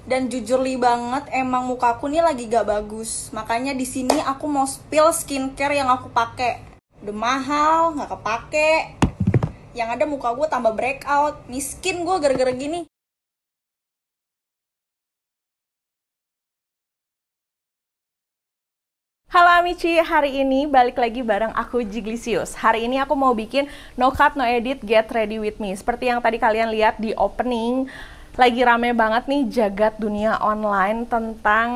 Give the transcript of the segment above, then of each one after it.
Dan jujur li banget, emang mukaku nih lagi gak bagus. Makanya di sini aku mau spill skincare yang aku pakai. Udah mahal, nggak kepake. Yang ada muka gue tambah breakout. Miskin gue gara-gara gini. Halo Amici, hari ini balik lagi bareng aku Jiglisius. Hari ini aku mau bikin no cut no edit get ready with me. Seperti yang tadi kalian lihat di opening, lagi rame banget nih jagat dunia online tentang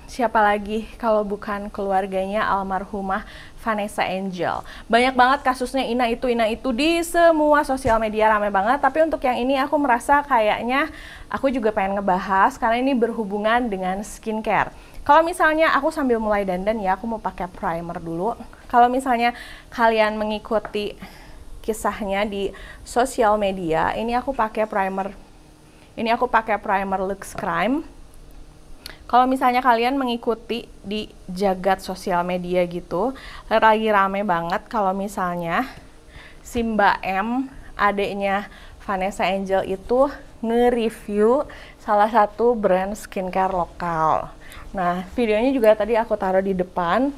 siapa lagi kalau bukan keluarganya almarhumah Vanessa Angel. Banyak banget kasusnya ina itu di semua sosial media, rame banget. Tapi untuk yang ini aku merasa kayaknya aku juga pengen ngebahas karena ini berhubungan dengan skincare. Kalau misalnya aku sambil mulai dandan ya, aku mau pakai primer dulu. Kalau misalnya kalian mengikuti kisahnya di sosial media, ini aku pakai primer. Ini aku pakai primer Lux Crime. Kalau misalnya kalian mengikuti di jagat sosial media gitu, lagi rame banget kalau misalnya si Mbak M, adiknya Vanessa Angel itu nge-review salah satu brand skincare lokal. Nah, videonya juga tadi aku taruh di depan.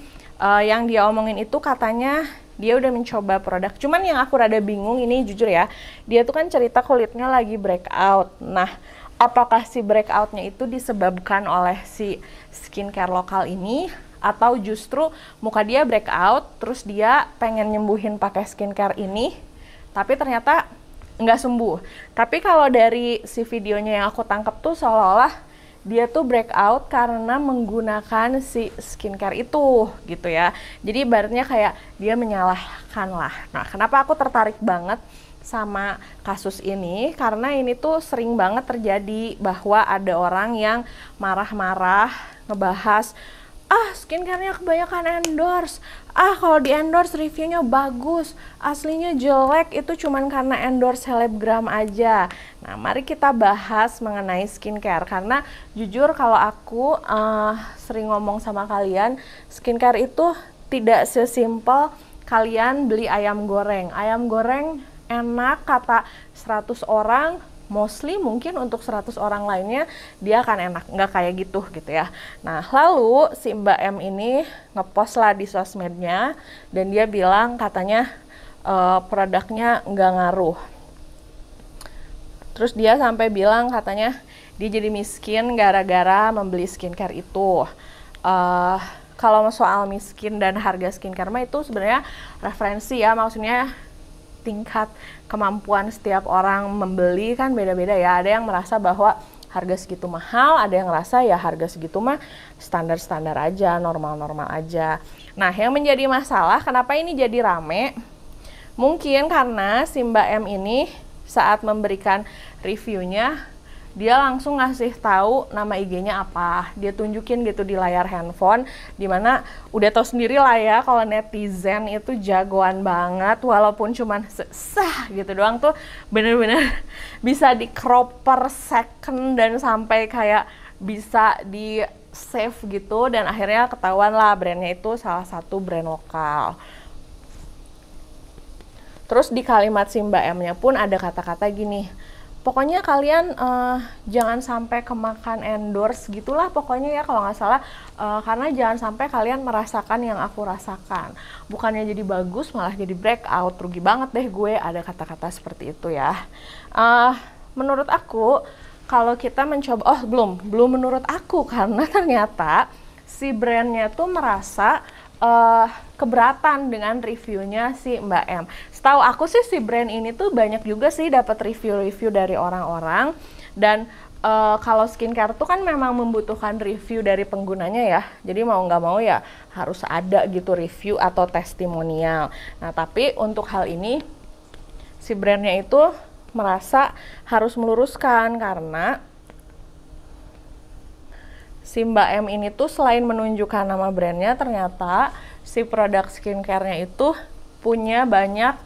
Yang dia omongin itu katanya dia udah mencoba produk. Cuman yang aku rada bingung ini jujur ya, dia tuh kan cerita kulitnya lagi breakout. Nah, apakah si breakoutnya itu disebabkan oleh si skincare lokal ini, atau justru muka dia breakout, terus dia pengen nyembuhin pakai skincare ini, tapi ternyata nggak sembuh. Tapi kalau dari si videonya yang aku tangkap tuh seolah-olah dia tuh breakout karena menggunakan si skincare itu gitu ya. Jadi ibaratnya kayak dia menyalahkan lah. Nah, kenapa aku tertarik banget sama kasus ini? Karena ini tuh sering banget terjadi bahwa ada orang yang marah-marah ngebahas, skincare-nya kebanyakan endorse. Kalau di endorse reviewnya bagus, aslinya jelek, itu cuman karena endorse selebgram aja. Nah, mari kita bahas mengenai skincare. Karena jujur kalau aku sering ngomong sama kalian, skincare itu tidak sesimpel kalian beli ayam goreng. Ayam goreng enak kata 100 orang, mostly mungkin untuk 100 orang lainnya dia akan enak, nggak kayak gitu ya. Nah, lalu si Mbak M ini ngepost lah di sosmednya dan dia bilang katanya produknya nggak ngaruh. Terus dia sampai bilang katanya dia jadi miskin gara-gara membeli skincare itu. Kalau soal miskin dan harga skincare mah itu sebenarnya referensi ya, maksudnya tingkat kemampuan setiap orang membeli kan beda-beda ya. Ada yang merasa bahwa harga segitu mahal, ada yang merasa ya harga segitu mah standar-standar aja, normal-normal aja. Nah, yang menjadi masalah kenapa ini jadi rame? Mungkin karena si Mbak M ini saat memberikan reviewnya, dia langsung ngasih tahu nama IG-nya apa. Dia tunjukin gitu di layar handphone, dimana udah tau sendiri lah ya kalau netizen itu jagoan banget, walaupun cuman sah gitu doang tuh bener-bener bisa di crop per second dan sampai kayak bisa di save gitu, dan akhirnya ketahuan lah brandnya itu salah satu brand lokal. Terus di kalimat si Mbak M-nya pun ada kata-kata gini, pokoknya kalian jangan sampai kemakan endorse gitulah pokoknya ya kalau nggak salah, karena jangan sampai kalian merasakan yang aku rasakan. Bukannya jadi bagus malah jadi breakout, rugi banget deh gue, ada kata-kata seperti itu ya. Menurut aku kalau kita mencoba, belum menurut aku karena ternyata si brandnya tuh merasa keberatan dengan reviewnya si Mbak M. Setahu aku sih si brand ini tuh banyak juga sih dapat review-review dari orang-orang, dan kalau skincare tuh kan memang membutuhkan review dari penggunanya ya. Jadi mau nggak mau ya harus ada gitu review atau testimonial. Nah, tapi untuk hal ini si brandnya itu merasa harus meluruskan karena si Mbak M ini tuh selain menunjukkan nama brandnya, ternyata si produk skincare-nya itu punya banyak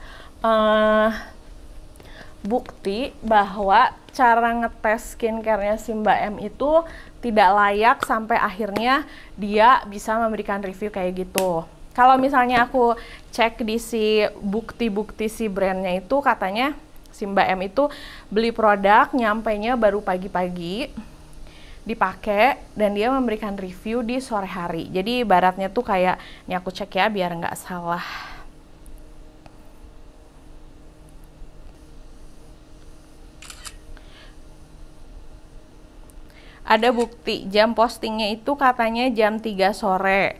bukti bahwa cara ngetes skincare-nya si Mbak M itu tidak layak sampai akhirnya dia bisa memberikan review kayak gitu. Kalau misalnya aku cek di si bukti-bukti si brandnya itu, katanya si Mbak M itu beli produk, nyampainya baru pagi-pagi. dipakai dan dia memberikan review di sore hari. Jadi ibaratnya tuh kayak, ini aku cek ya biar nggak salah. Ada bukti jam postingnya itu katanya jam 3 sore.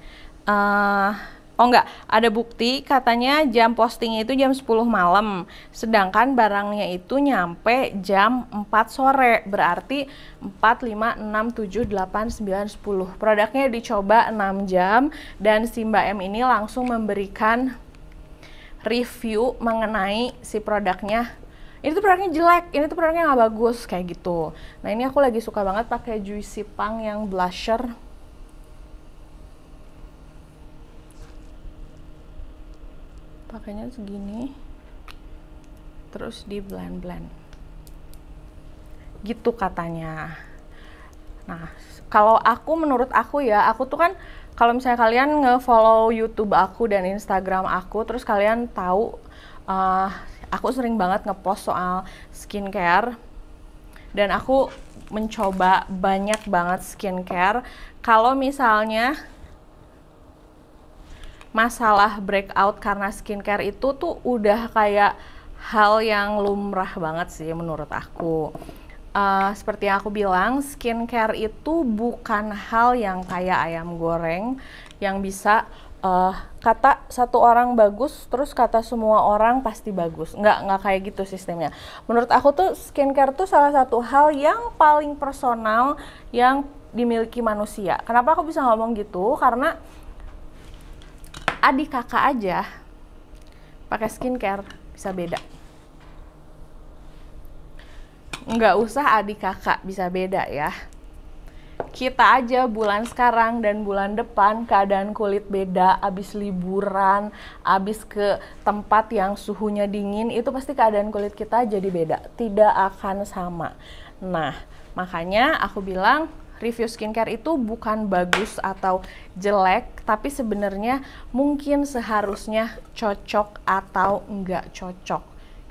Oh enggak, ada bukti katanya jam postingnya itu jam 10 malam. Sedangkan barangnya itu nyampe jam 4 sore. Berarti 4, 5, 6, 7, 8, 9, 10. Produknya dicoba 6 jam dan si Mbak M ini langsung memberikan review mengenai si produknya. Ini tuh produknya jelek, ini tuh produknya nggak bagus, kayak gitu. Nah ini aku lagi suka banget pakai Juicy Punk yang blusher. Pakainya segini, terus di blend-blend. Gitu katanya. Nah, kalau aku, menurut aku ya, aku tuh kan, kalau misalnya kalian nge-follow YouTube aku dan Instagram aku, terus kalian tahu, aku sering banget ngepost soal skincare dan aku mencoba banyak banget skincare. Kalau misalnya masalah breakout karena skincare itu tuh udah kayak hal yang lumrah banget sih menurut aku. Seperti yang aku bilang, skincare itu bukan hal yang kayak ayam goreng yang bisa kata satu orang bagus, terus kata semua orang pasti bagus. Nggak kayak gitu sistemnya. Menurut aku tuh skincare tuh salah satu hal yang paling personal yang dimiliki manusia. Kenapa aku bisa ngomong gitu? Karena adik kakak aja pakai skincare bisa beda. Nggak usah adik kakak bisa beda ya. Kita aja bulan sekarang dan bulan depan keadaan kulit beda, abis liburan, abis ke tempat yang suhunya dingin, itu pasti keadaan kulit kita jadi beda, tidak akan sama. Nah, makanya aku bilang review skincare itu bukan bagus atau jelek, tapi sebenarnya mungkin seharusnya cocok atau enggak cocok.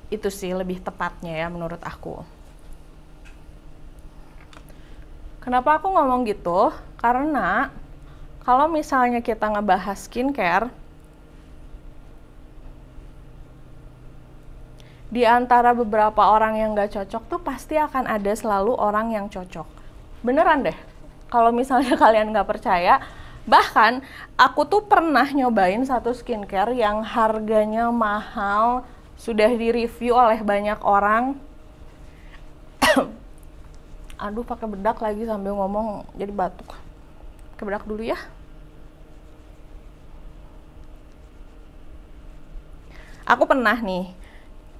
Itu sih lebih tepatnya ya menurut aku. Kenapa aku ngomong gitu? Karena kalau misalnya kita ngebahas skincare, di antara beberapa orang yang nggak cocok tuh pasti akan ada selalu orang yang cocok. Beneran deh, kalau misalnya kalian nggak percaya, bahkan aku tuh pernah nyobain satu skincare yang harganya mahal, sudah di-review oleh banyak orang. Aduh, pakai bedak lagi sambil ngomong jadi batuk. Pakai bedak dulu ya. Aku pernah nih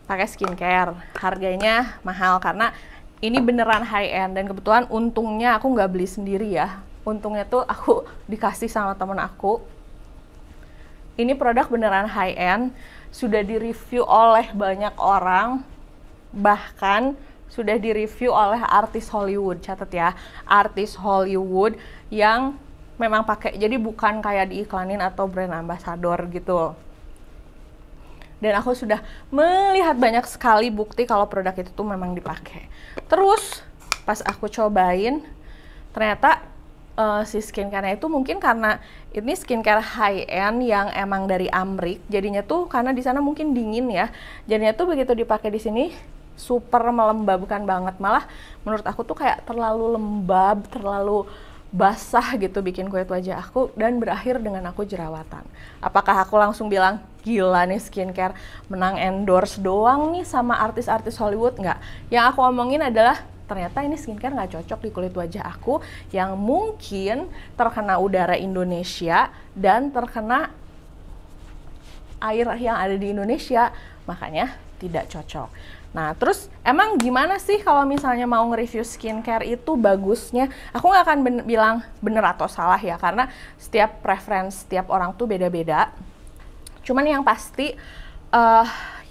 pakai skincare, harganya mahal karena ini beneran high end dan kebetulan untungnya aku nggak beli sendiri ya. Untungnya tuh aku dikasih sama temen aku. Ini produk beneran high end, sudah di-review oleh banyak orang, bahkan sudah direview oleh artis Hollywood. Catat ya, artis Hollywood yang memang pakai, jadi bukan kayak diiklanin atau brand ambassador gitu. Dan aku sudah melihat banyak sekali bukti kalau produk itu tuh memang dipakai. Terus pas aku cobain, ternyata si skincare-nya itu mungkin karena ini skincare high end yang emang dari Amrik, jadinya tuh karena di sana mungkin dingin ya, jadinya tuh begitu dipakai di sini super melembabkan banget. Malah menurut aku tuh kayak terlalu lembab, terlalu basah gitu bikin kulit wajah aku, dan berakhir dengan aku jerawatan. Apakah aku langsung bilang, gila nih skincare menang endorse doang nih sama artis-artis Hollywood? Nggak. Yang aku omongin adalah ternyata ini skincare nggak cocok di kulit wajah aku yang mungkin terkena udara Indonesia dan terkena air yang ada di Indonesia, makanya tidak cocok. Nah, terus emang gimana sih kalau misalnya mau nge-review skincare itu bagusnya? Aku nggak akan bilang bener atau salah ya, karena setiap preference setiap orang tuh beda-beda. Cuman yang pasti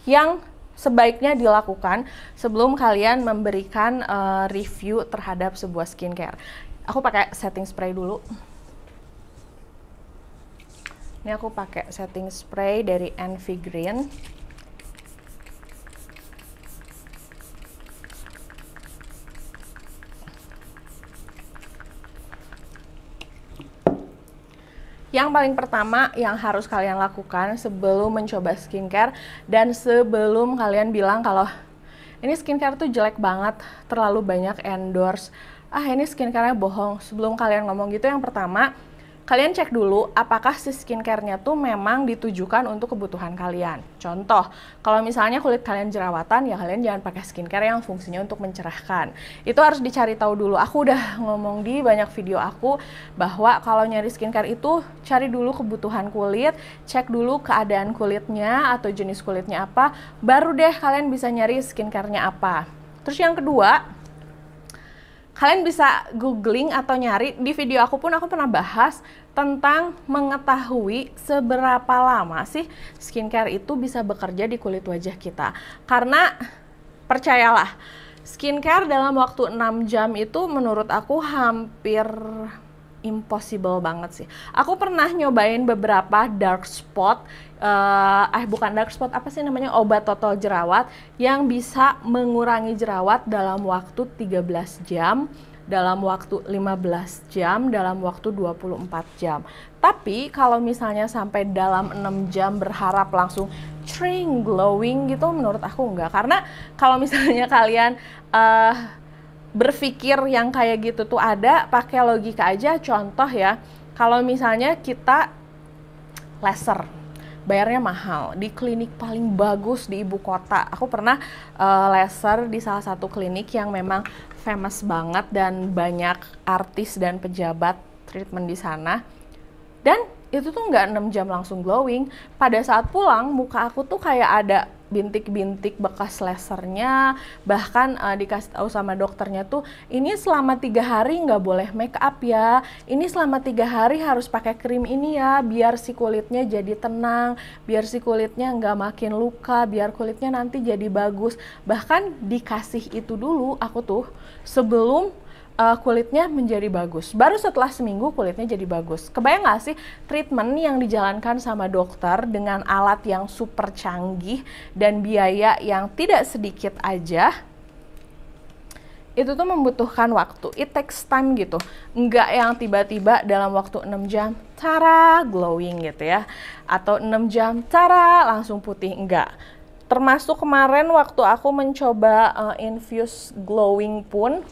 yang sebaiknya dilakukan sebelum kalian memberikan review terhadap sebuah skincare. Aku pakai setting spray dulu. Ini aku pakai setting spray dari Envy Green. Yang paling pertama yang harus kalian lakukan sebelum mencoba skincare dan sebelum kalian bilang kalau ini skincare tuh jelek banget, terlalu banyak endorse, ini skincare-nya bohong. Sebelum kalian ngomong gitu, yang pertama kalian cek dulu apakah si skincare-nya tuh memang ditujukan untuk kebutuhan kalian. Contoh, kalau misalnya kulit kalian jerawatan, ya kalian jangan pakai skincare yang fungsinya untuk mencerahkan. Itu harus dicari tahu dulu. Aku udah ngomong di banyak video aku bahwa kalau nyari skincare itu cari dulu kebutuhan kulit, cek dulu keadaan kulitnya atau jenis kulitnya apa, baru deh kalian bisa nyari skincare-nya apa. Terus yang kedua, kalian bisa googling atau nyari, di video aku pun aku pernah bahas tentang mengetahui seberapa lama sih skincare itu bisa bekerja di kulit wajah kita. Karena percayalah, skincare dalam waktu 6 jam itu menurut aku hampir impossible banget sih. Aku pernah nyobain beberapa dark spot, bukan dark spot, apa sih namanya, obat total jerawat yang bisa mengurangi jerawat dalam waktu 13 jam, dalam waktu 15 jam, dalam waktu 24 jam. Tapi kalau misalnya sampai dalam 6 jam berharap langsung tring glowing gitu, menurut aku enggak. Karena kalau misalnya kalian berpikir yang kayak gitu tuh ada, pakai logika aja. Contoh ya, kalau misalnya kita laser, bayarnya mahal di klinik paling bagus di ibu kota. Aku pernah laser di salah satu klinik yang memang famous banget dan banyak artis dan pejabat treatment di sana. Dan itu tuh nggak 6 jam langsung glowing. Pada saat pulang, muka aku tuh kayak ada bintik-bintik bekas lasernya. Bahkan dikasih tahu sama dokternya tuh, ini selama 3 hari nggak boleh make up ya. Ini selama 3 hari harus pakai krim ini ya, biar si kulitnya jadi tenang, biar si kulitnya nggak makin luka, biar kulitnya nanti jadi bagus. Bahkan dikasih itu dulu aku tuh sebelum kulitnya menjadi bagus. Baru setelah seminggu kulitnya jadi bagus. Kebayang gak sih treatment yang dijalankan sama dokter dengan alat yang super canggih dan biaya yang tidak sedikit aja, itu tuh membutuhkan waktu. It takes time gitu. Enggak yang tiba-tiba dalam waktu 6 jam, cara glowing gitu ya. Atau 6 jam, cara langsung putih. Enggak. Termasuk kemarin waktu aku mencoba infuse glowing pun,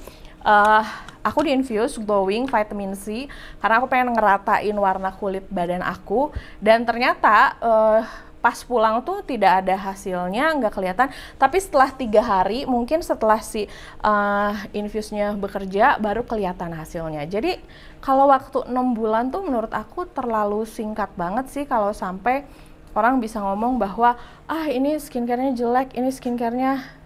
aku di-infuse glowing vitamin C karena aku pengen ngeratain warna kulit badan aku, dan ternyata pas pulang tuh tidak ada hasilnya, nggak kelihatan. Tapi setelah 3 hari, mungkin setelah si infuse-nya bekerja, baru kelihatan hasilnya. Jadi kalau waktu 6 bulan tuh menurut aku terlalu singkat banget sih kalau sampai orang bisa ngomong bahwa ini skincare-nya jelek, ini skincare-nya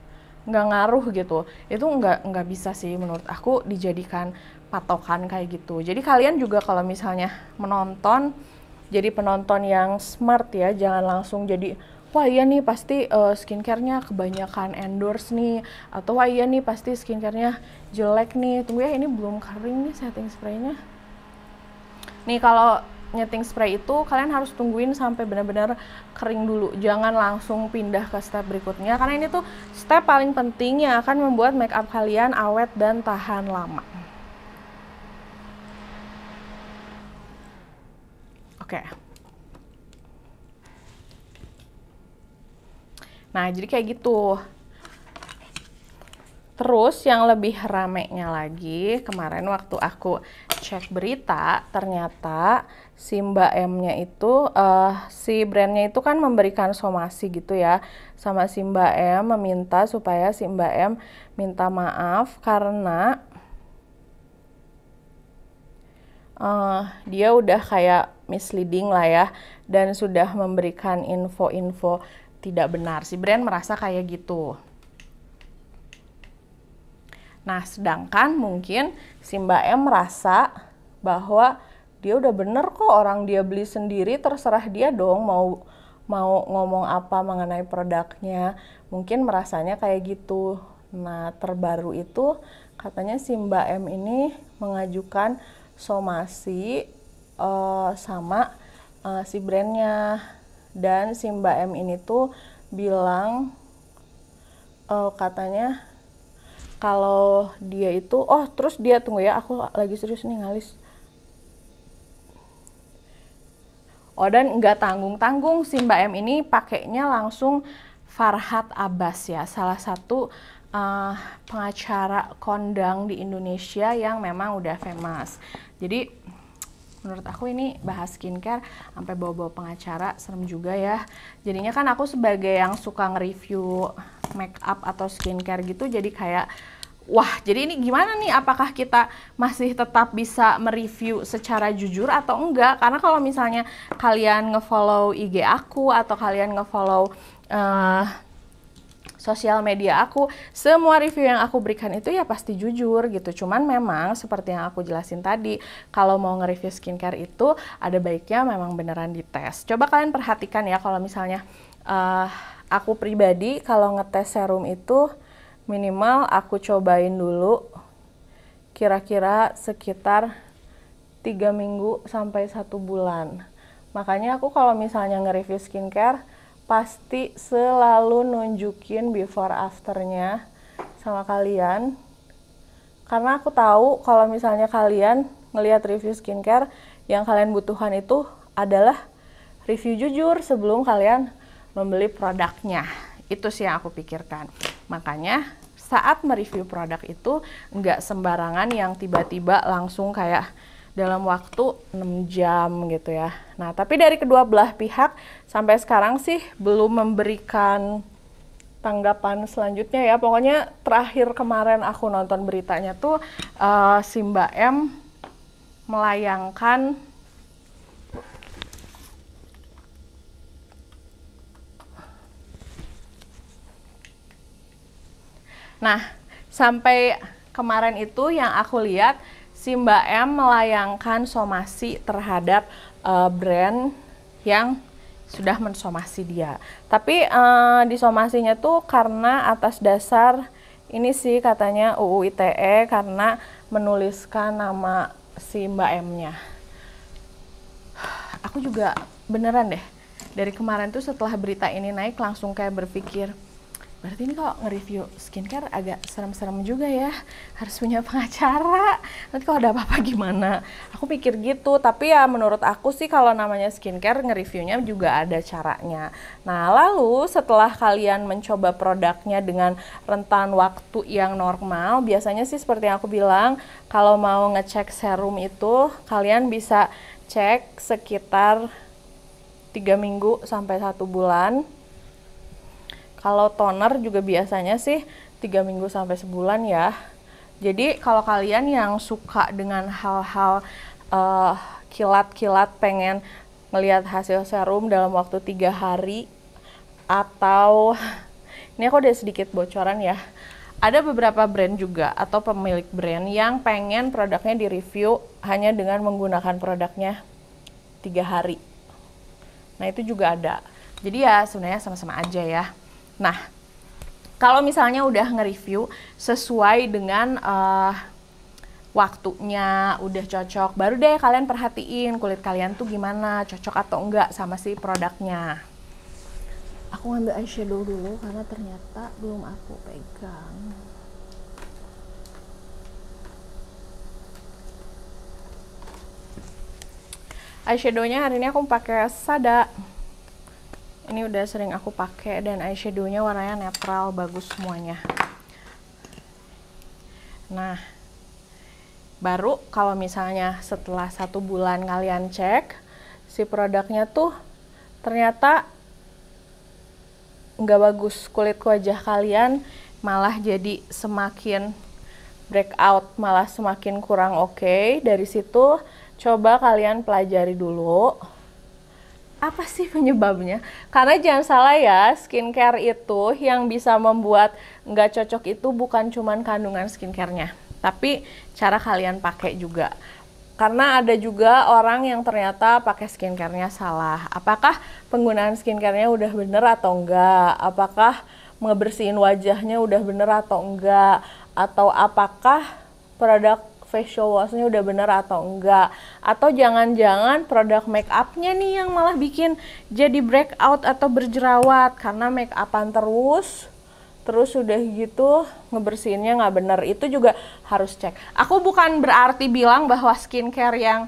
nggak ngaruh gitu. Itu nggak bisa sih menurut aku dijadikan patokan kayak gitu. Jadi kalian juga kalau misalnya menonton, jadi penonton yang smart ya, jangan langsung jadi wah iya nih pasti skincare-nya kebanyakan endorse nih, atau wah iya nih pasti skincare-nya jelek nih. Tunggu ya, ini belum kering nih setting spray-nya. Nih kalau nyeting spray itu kalian harus tungguin sampai benar-benar kering dulu, jangan langsung pindah ke step berikutnya, karena ini tuh step paling penting yang akan membuat makeup kalian awet dan tahan lama. Oke. Nah, jadi kayak gitu. Terus yang lebih ramenya lagi, kemarin waktu aku cek berita, ternyata si Mbak M-nya itu, si brandnya itu kan memberikan somasi gitu ya, sama si Mbak M, meminta supaya si Mbak M minta maaf karena dia udah kayak misleading lah ya, dan sudah memberikan info-info tidak benar. Si brand merasa kayak gitu. Nah, sedangkan mungkin si Mbak M merasa bahwa dia udah bener kok, orang dia beli sendiri, terserah dia dong mau ngomong apa mengenai produknya. Mungkin merasanya kayak gitu. Nah, terbaru itu katanya si Mbak M ini mengajukan somasi sama si brandnya, dan si Mbak M ini tuh bilang katanya kalau dia itu, terus dia, tunggu ya, aku lagi serius nih ngalis. Oh, dan nggak tanggung-tanggung si Mbak M ini pakainya langsung Farhad Abbas ya, salah satu pengacara kondang di Indonesia yang memang udah famous. Jadi menurut aku ini bahas skincare sampai bawa-bawa pengacara, serem juga ya. Jadinya kan aku sebagai yang suka nge-review make up atau skincare gitu, jadi kayak wah, jadi ini gimana nih, apakah kita masih tetap bisa mereview secara jujur atau enggak? Karena kalau misalnya kalian nge-follow IG aku atau kalian nge-follow sosial media aku, semua review yang aku berikan itu ya pasti jujur gitu. Cuman memang seperti yang aku jelasin tadi, kalau mau nge-review skincare itu ada baiknya memang beneran dites. Coba kalian perhatikan ya, kalau misalnya aku pribadi kalau ngetes serum itu minimal aku cobain dulu kira-kira sekitar 3 minggu sampai 1 bulan. Makanya aku kalau misalnya nge-review skincare pasti selalu nunjukin before afternya sama kalian, karena aku tahu kalau misalnya kalian ngelihat review skincare, yang kalian butuhkan itu adalah review jujur sebelum kalian membeli produknya. Itu sih yang aku pikirkan. Makanya saat mereview produk itu nggak sembarangan yang tiba-tiba langsung kayak dalam waktu 6 jam gitu ya. Nah, tapi dari kedua belah pihak sampai sekarang sih belum memberikan tanggapan selanjutnya ya. Pokoknya terakhir kemarin aku nonton beritanya tuh si Mbak M melayangkan sampai kemarin itu yang aku lihat si Mbak M melayangkan somasi terhadap brand yang sudah mensomasi dia. Tapi disomasinya tuh karena atas dasar ini sih katanya UU ITE, karena menuliskan nama si Mbak M-nya. Aku juga beneran deh, dari kemarin tuh setelah berita ini naik langsung kayak berpikir, berarti ini kalau nge-review skincare agak serem-serem juga ya, harus punya pengacara, nanti kalau ada apa-apa gimana. Aku pikir gitu, tapi ya menurut aku sih kalau namanya skincare nge-reviewnya juga ada caranya. Nah, lalu setelah kalian mencoba produknya dengan rentan waktu yang normal, biasanya sih seperti yang aku bilang, kalau mau ngecek serum itu kalian bisa cek sekitar 3 minggu sampai 1 bulan. Kalau toner juga biasanya sih 3 minggu sampai sebulan ya. Jadi kalau kalian yang suka dengan hal-hal kilat-kilat, pengen ngelihat hasil serum dalam waktu 3 hari, atau ini aku udah sedikit bocoran ya, ada beberapa brand juga atau pemilik brand yang pengen produknya direview hanya dengan menggunakan produknya 3 hari. Nah, itu juga ada. Jadi ya sebenarnya sama-sama aja ya. Nah, kalau misalnya udah nge-review sesuai dengan waktunya, udah cocok, baru deh kalian perhatiin kulit kalian tuh gimana, cocok atau enggak sama si produknya. Aku ngambil eyeshadow dulu karena ternyata belum aku pegang. Eyeshadownya hari ini aku pakai Sada. Ini udah sering aku pakai dan eyeshadownya warnanya netral, bagus semuanya. Nah, baru kalau misalnya setelah 1 bulan kalian cek si produknya tuh ternyata nggak bagus, kulit wajah kalian malah jadi semakin breakout, malah semakin kurang oke. Dari situ coba kalian pelajari dulu apa sih penyebabnya. Karena jangan salah ya, skincare itu yang bisa membuat nggak cocok itu bukan cuman kandungan skincare-nya, tapi cara kalian pakai juga. Karena ada juga orang yang ternyata pakai skincare-nya salah. Apakah penggunaan skincare-nya udah bener atau enggak? Apakah ngebersihin wajahnya udah bener atau enggak? Atau apakah produk facial wash-nya udah bener atau enggak? Atau jangan-jangan produk make up-nya nih yang malah bikin jadi breakout atau berjerawat karena make up-an terus udah gitu ngebersihinnya nggak bener. Itu juga harus cek. Aku bukan berarti bilang bahwa skincare yang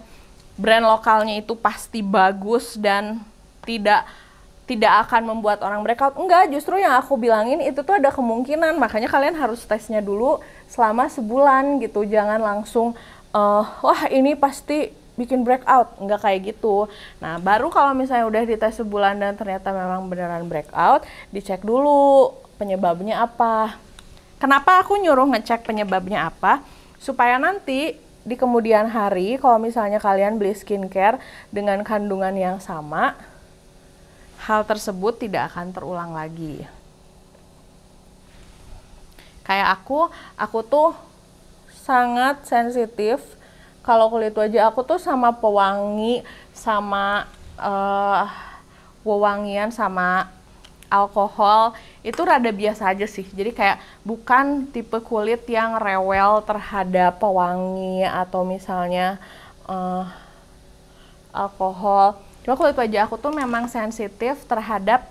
brand lokalnya itu pasti bagus dan tidak akan membuat orang breakout. Enggak, justru yang aku bilangin itu tuh ada kemungkinan, makanya kalian harus tesnya dulu selama sebulan gitu. Jangan langsung wah ini pasti bikin breakout, enggak kayak gitu. Nah, baru kalau misalnya udah dites sebulan dan ternyata memang beneran breakout, dicek dulu penyebabnya apa. Kenapa aku nyuruh ngecek penyebabnya apa? Supaya nanti di kemudian hari kalau misalnya kalian beli skincare dengan kandungan yang sama, hal tersebut tidak akan terulang lagi. Kayak aku tuh sangat sensitif kalau kulit wajah aku tuh sama pewangi, sama wewangian, sama alkohol itu rada biasa aja sih. Jadi kayak bukan tipe kulit yang rewel terhadap pewangi atau misalnya alkohol. Cuma kulit wajah aku tuh memang sensitif terhadap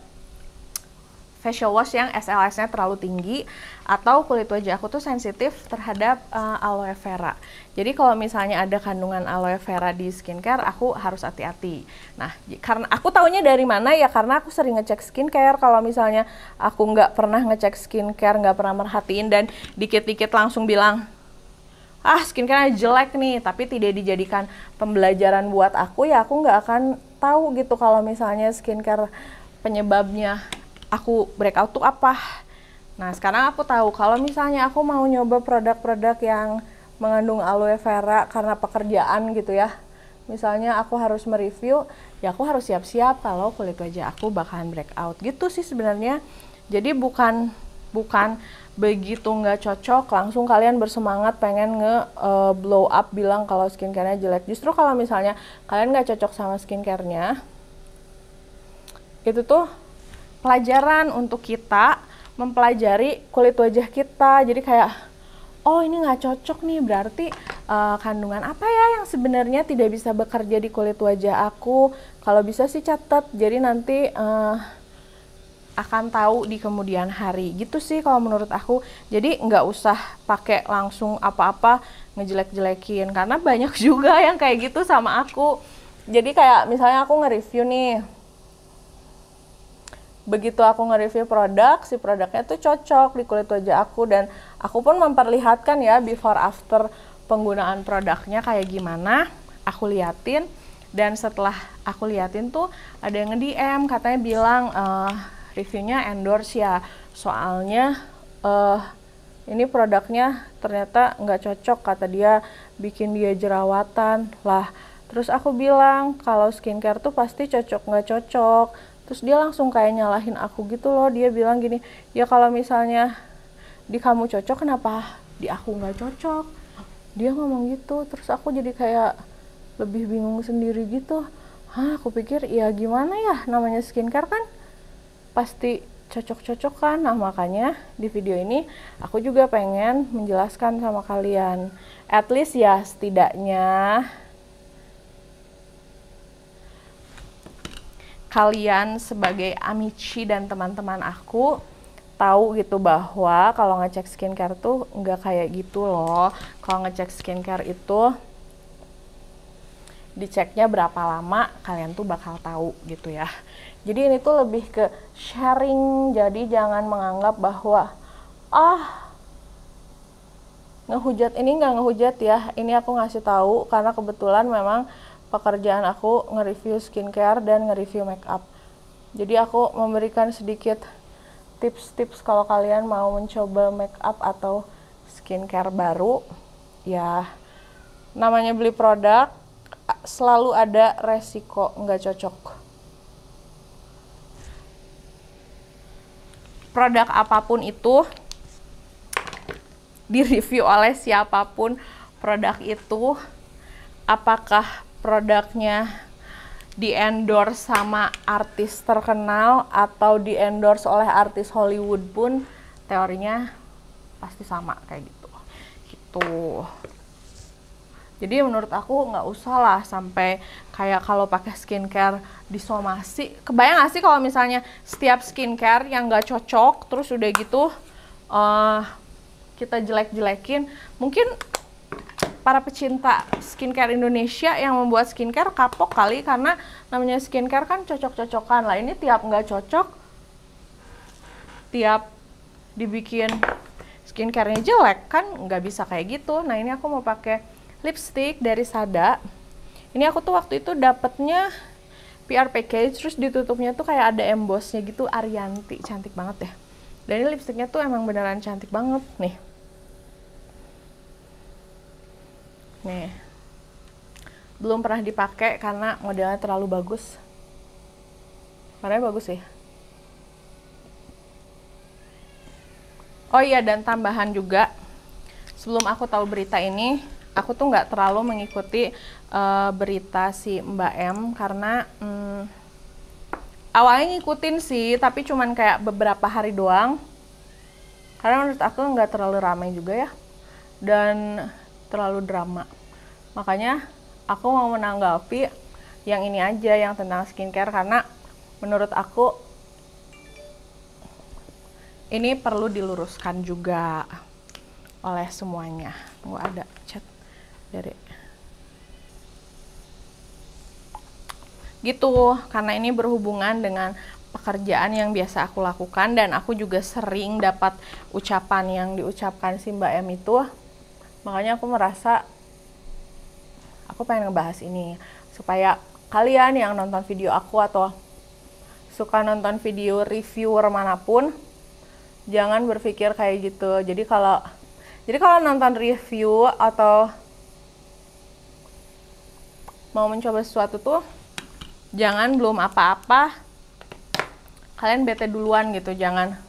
facial wash yang SLS-nya terlalu tinggi, atau kulit wajah aku tuh sensitif terhadap aloe vera. Jadi kalau misalnya ada kandungan aloe vera di skincare, aku harus hati-hati. Nah, karena aku taunya dari mana ya, karena aku sering ngecek skincare. Kalau misalnya aku nggak pernah ngecek skincare, nggak pernah merhatiin, dan dikit-dikit langsung bilang, ah skincare jelek nih, tapi tidak dijadikan pembelajaran buat aku, ya aku nggak akan tahu gitu kalau misalnya skincare penyebabnya aku breakout tuh apa. Nah, sekarang aku tahu kalau misalnya aku mau nyoba produk-produk yang mengandung aloe vera karena pekerjaan gitu ya, misalnya aku harus mereview, ya aku harus siap-siap kalau kulit wajah aku bakalan breakout gitu sih sebenarnya. Jadi bukan begitu nggak cocok langsung kalian bersemangat pengen blow up bilang kalau skincare-nya jelek. Justru kalau misalnya kalian nggak cocok sama skincare-nya, itu tuh pelajaran untuk kita mempelajari kulit wajah kita. Jadi kayak, oh ini nggak cocok nih, berarti kandungan apa ya yang sebenarnya tidak bisa bekerja di kulit wajah aku. Kalau bisa sih catat, jadi nanti akan tahu di kemudian hari gitu sih kalau menurut aku. Jadi nggak usah pakai langsung apa-apa ngejelek-jelekin, karena banyak juga yang kayak gitu sama aku. Jadi kayak misalnya aku nge-review nih, begitu aku nge-review produk, si produknya tuh cocok di kulit wajah aku, dan aku pun memperlihatkan ya before after penggunaan produknya kayak gimana, aku liatin. Dan setelah aku liatin tuh ada yang nge-DM katanya bilang reviewnya endorse ya, soalnya ini produknya ternyata nggak cocok, kata dia, bikin dia jerawatan lah. Terus aku bilang kalau skincare tuh pasti cocok nggak cocok. Terus dia langsung kayak nyalahin aku gitu loh. Dia bilang gini, ya kalau misalnya di kamu cocok, kenapa di aku nggak cocok? Dia ngomong gitu. Terus aku jadi kayak lebih bingung sendiri gitu. Hah, aku pikir ya gimana ya, namanya skincare kan pasti cocok-cocok kan. Nah, makanya di video ini aku juga pengen menjelaskan sama kalian, at least ya setidaknya kalian sebagai amici dan teman-teman aku tahu gitu bahwa kalau ngecek skincare tuh nggak kayak gitu loh. Kalau ngecek skincare itu diceknya berapa lama, kalian tuh bakal tahu gitu ya. Jadi ini tuh lebih ke sharing, jadi jangan menganggap bahwa ngehujat, ini nggak ngehujat ya, ini aku ngasih tahu karena kebetulan memang pekerjaan aku nge-review skincare dan nge-review makeup. Jadi aku memberikan sedikit tips-tips kalau kalian mau mencoba makeup atau skincare baru. Ya, namanya beli produk selalu ada resiko nggak cocok. Produk apapun itu, direview oleh siapapun produk itu, apakah produknya di-endorse sama artis terkenal atau di-endorse oleh artis Hollywood pun, teorinya pasti sama kayak gitu. Gitu. Jadi menurut aku nggak usah lah sampai kayak kalau pakai skincare disomasi. Kebayang nggak sih kalau misalnya setiap skincare yang nggak cocok terus udah gitu kita jelek-jelekin, mungkin para pecinta skincare Indonesia yang membuat skincare kapok kali, karena namanya skincare kan cocok-cocokan lah. Ini tiap nggak cocok, tiap dibikin skincare-nya jelek kan nggak bisa kayak gitu. Nah ini aku mau pakai lipstick dari Sada. Ini aku tuh waktu itu dapetnya PR package, terus ditutupnya tuh kayak ada embossnya gitu, Arianti, cantik banget ya. Dan ini lipstiknya tuh emang beneran cantik banget nih. Nih, belum pernah dipakai karena modelnya terlalu bagus. Warnanya bagus sih. Oh iya, dan tambahan juga, sebelum aku tahu berita ini, aku tuh nggak terlalu mengikuti berita si Mbak M, karena awalnya ngikutin sih, tapi cuman kayak beberapa hari doang. Karena menurut aku nggak terlalu ramai juga ya, dan terlalu drama. Makanya aku mau menanggapi yang ini aja, yang tentang skincare, karena menurut aku ini perlu diluruskan juga oleh semuanya. Tunggu, ada chat dari gitu, karena ini berhubungan dengan pekerjaan yang biasa aku lakukan, dan aku juga sering dapat ucapan yang diucapkan si Mbak M itu. Makanya aku merasa aku pengen ngebahas ini supaya kalian yang nonton video aku atau suka nonton video reviewer manapun jangan berpikir kayak gitu. Jadi kalau nonton review atau mau mencoba sesuatu tuh jangan belum apa-apa kalian bete duluan gitu. Jangan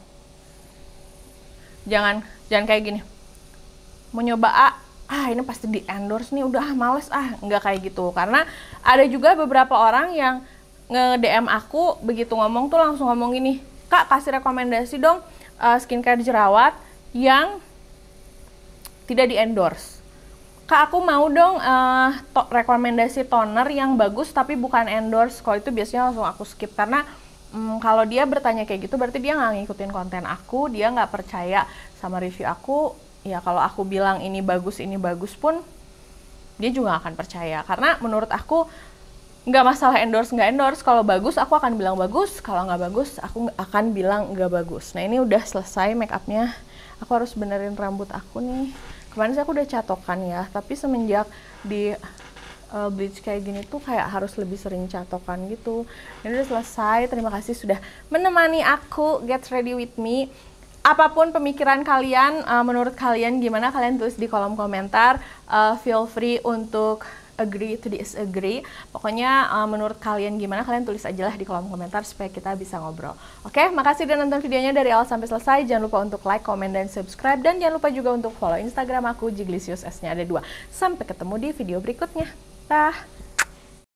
kayak gini, mau nyoba ini pasti di endorse nih, udah males nggak kayak gitu. Karena ada juga beberapa orang yang nge-DM aku, begitu ngomong tuh langsung ngomong gini, Kak kasih rekomendasi dong skincare jerawat yang tidak di endorse. Kak aku mau dong rekomendasi toner yang bagus tapi bukan endorse. Kalau itu biasanya langsung aku skip, karena kalau dia bertanya kayak gitu berarti dia nggak ngikutin konten aku, dia nggak percaya sama review aku. Ya kalau aku bilang ini bagus pun dia juga akan percaya, karena menurut aku nggak masalah endorse nggak endorse. Kalau bagus aku akan bilang bagus, kalau nggak bagus aku akan bilang nggak bagus. Nah ini udah selesai make upnya, aku harus benerin rambut aku nih. Kemarin sih aku udah catokan ya, tapi semenjak di bleach kayak gini tuh kayak harus lebih sering catokan gitu. Ini udah selesai, terima kasih sudah menemani aku get ready with me. Apapun pemikiran kalian, menurut kalian gimana, kalian tulis di kolom komentar. Feel free untuk agree to disagree. Pokoknya menurut kalian gimana, kalian tulis aja lah di kolom komentar supaya kita bisa ngobrol. Oke, makasih udah nonton videonya dari awal sampai selesai. Jangan lupa untuk like, comment, dan subscribe. Dan jangan lupa juga untuk follow Instagram aku, Jiglisius, S-nya ada 2. Sampai ketemu di video berikutnya. Dah.